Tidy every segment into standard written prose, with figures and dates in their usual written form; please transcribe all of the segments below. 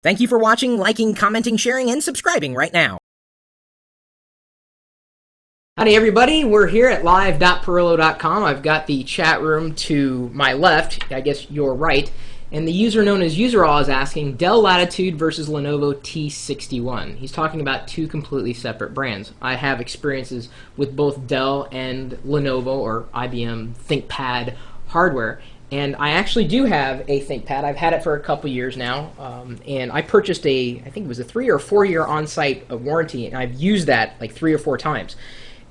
Thank you for watching, liking, commenting, sharing, and subscribing right now. Howdy everybody, we're here at live.pirillo.com. I've got the chat room to my left, I guess your right, and the user known as UserAll is asking Dell Latitude versus Lenovo T61. He's talking about two completely separate brands. I have experiences with both Dell and Lenovo or IBM ThinkPad hardware, and I actually do have a ThinkPad. I've had it for a couple years now, and I purchased I think it was a 3 or 4 year on-site warranty, and I've used that like 3 or 4 times.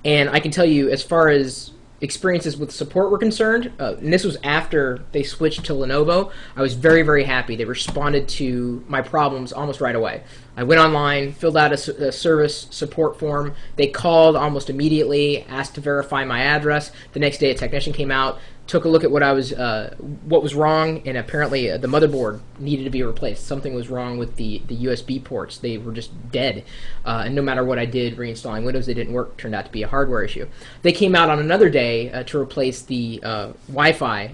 And I can tell you, as far as experiences with support were concerned, and this was after they switched to Lenovo, I was very, very happy. They responded to my problems almost right away. I went online, filled out a service support form. They called almost immediately, asked to verify my address. The next day, a technician came out, took a look at what was wrong, and apparently the motherboard needed to be replaced. Something was wrong with the USB ports. They were just dead, and no matter what I did reinstalling Windows, they didn't work. Turned out to be a hardware issue. They came out on another day to replace the Wi-Fi,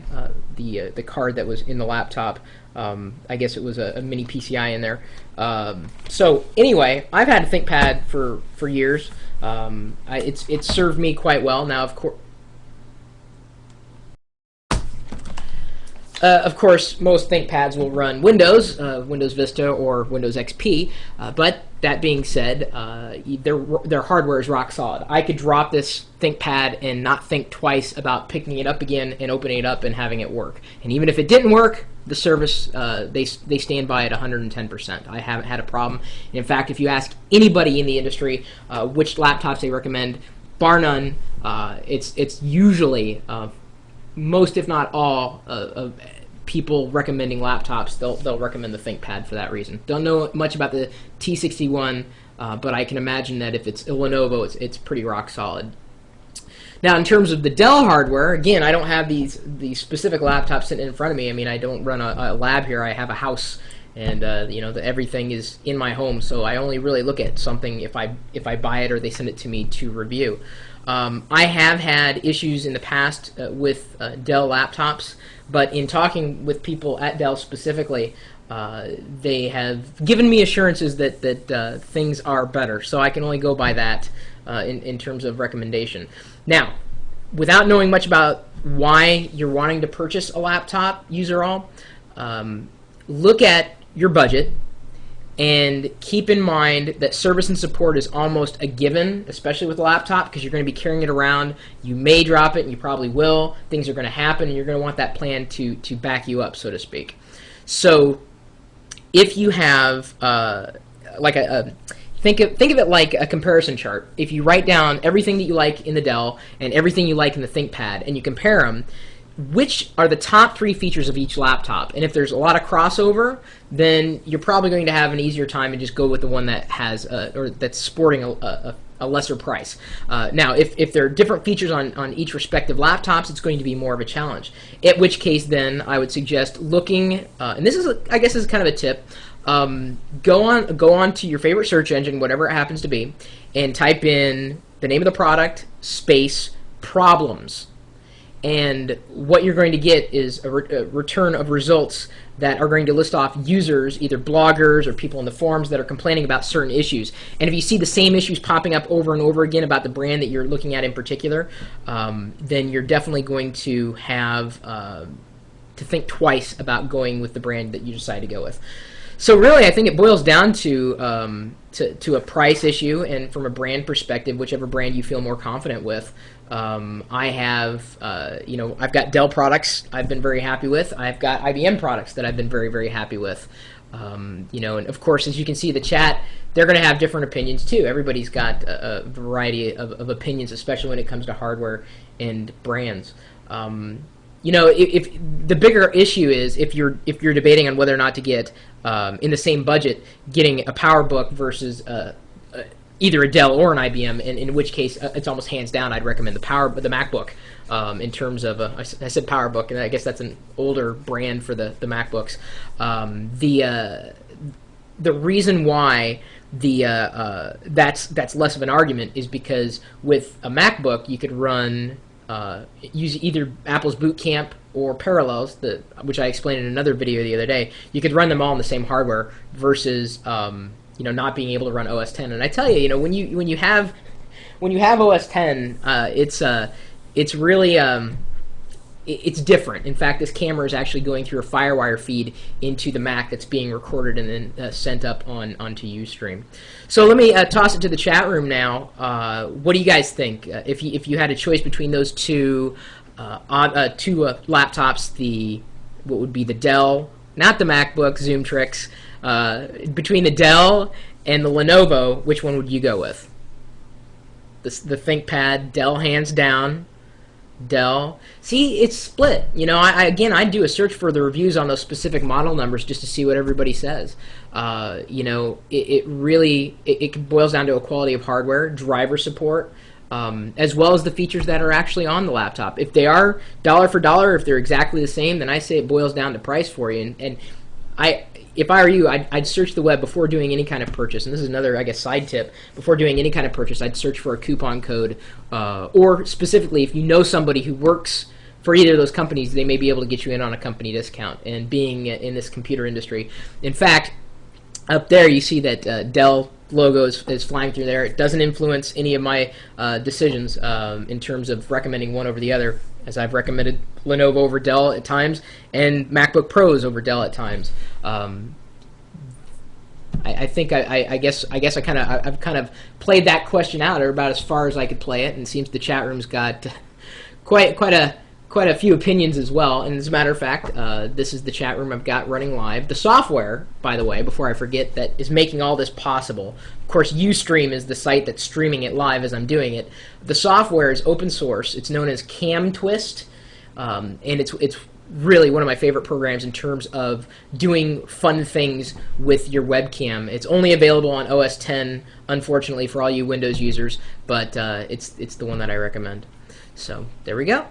the card that was in the laptop. I guess it was a mini PCI in there. So anyway, I've had a ThinkPad for years. It's served me quite well. Now, of course, most ThinkPads will run Windows, Windows Vista or Windows XP, but that being said, their hardware is rock solid. I could drop this ThinkPad and not think twice about picking it up again and opening it up and having it work. And even if it didn't work, the service, they stand by at 110%. I haven't had a problem. And in fact, if you ask anybody in the industry which laptops they recommend, bar none, it's usually most, if not all, of people recommending laptops, they'll recommend the ThinkPad for that reason. Don't know much about the T61, but I can imagine that if it's a Lenovo, it's pretty rock solid. Now, in terms of the Dell hardware, again, I don't have these specific laptops sitting in front of me. I mean, I don't run a lab here. I have a house, and everything is in my home. So I only really look at something if I buy it or they send it to me to review. I have had issues in the past with Dell laptops, but in talking with people at Dell specifically, they have given me assurances that things are better. So I can only go by that in terms of recommendation. Now, without knowing much about why you're wanting to purchase a laptop, UserAll, look at your budget. And keep in mind that service and support is almost a given, especially with a laptop, because you're going to be carrying it around. You may drop it, and you probably will. Things are going to happen, and you're going to want that plan to back you up, so to speak. So if you have think of it like a comparison chart. If you write down everything that you like in the Dell and everything you like in the ThinkPad, and you compare them, which are the top 3 features of each laptop? And if there's a lot of crossover, then you're probably going to have an easier time and just go with the one that has or that's sporting a lesser price. Now, if there are different features on each respective laptops, it's going to be more of a challenge. In which case, then I would suggest looking, and this is I guess this is kind of a tip. Go on to your favorite search engine, whatever it happens to be, and type in the name of the product space problems. And what you're going to get is a return of results that are going to list off users, either bloggers or people in the forums that are complaining about certain issues. And if you see the same issues popping up over and over again about the brand that you're looking at in particular, then you're definitely going to have to think twice about going with the brand that you decide to go with. So really, I think it boils down to a price issue, and from a brand perspective, whichever brand you feel more confident with. I have, I've got Dell products I've been very happy with. I've got IBM products that I've been very, very happy with. And of course, as you can see the chat, they're going to have different opinions too. Everybody's got a variety of opinions, especially when it comes to hardware and brands. If the bigger issue is if you're debating on whether or not to get in the same budget, getting a PowerBook versus either a Dell or an IBM, in which case it's almost hands down I'd recommend the MacBook in terms of I said PowerBook, and I guess that's an older brand for the MacBooks. The reason why that's less of an argument is because with a MacBook you could run use either Apple's Boot Camp or Parallels, which I explained in another video the other day. You could run them all on the same hardware versus not being able to run OS 10. And I tell you, when you have OS 10, it's really it's different. In fact, this camera is actually going through a FireWire feed into the Mac that's being recorded and then sent up onto Ustream. So let me toss it to the chat room now. What do you guys think? If you had a choice between those two laptops, what would be the Dell, not the MacBook, Zoom tricks, between the Dell and the Lenovo, which one would you go with? The ThinkPad, Dell hands down. Dell. See, it's split. I do a search for the reviews on those specific model numbers just to see what everybody says. It really boils down to a quality of hardware, driver support, as well as the features that are actually on the laptop. If they are dollar for dollar, if they're exactly the same, then I say it boils down to price for you. And if I were you, I'd search the web before doing any kind of purchase. And this is another, I guess, side tip. Before doing any kind of purchase, I'd search for a coupon code. Or specifically, if you know somebody who works for either of those companies, they may be able to get you in on a company discount. And being in this computer industry, in fact, up there you see that Dell logo is flying through there. It doesn't influence any of my decisions in terms of recommending one over the other, as I've recommended Lenovo over Dell at times and MacBook Pros over Dell at times. I think I've kind of played that question out, or about as far as I could play it, and it seems the chat room's got quite a few opinions as well. And as a matter of fact, this is the chat room I've got running live. The software, by the way, before I forget, that is making all this possible. Of course, Ustream is the site that's streaming it live as I'm doing it. The software is open source. It's known as CamTwist, and it's really one of my favorite programs in terms of doing fun things with your webcam. It's only available on OS 10, unfortunately, for all you Windows users, but it's the one that I recommend. So there we go.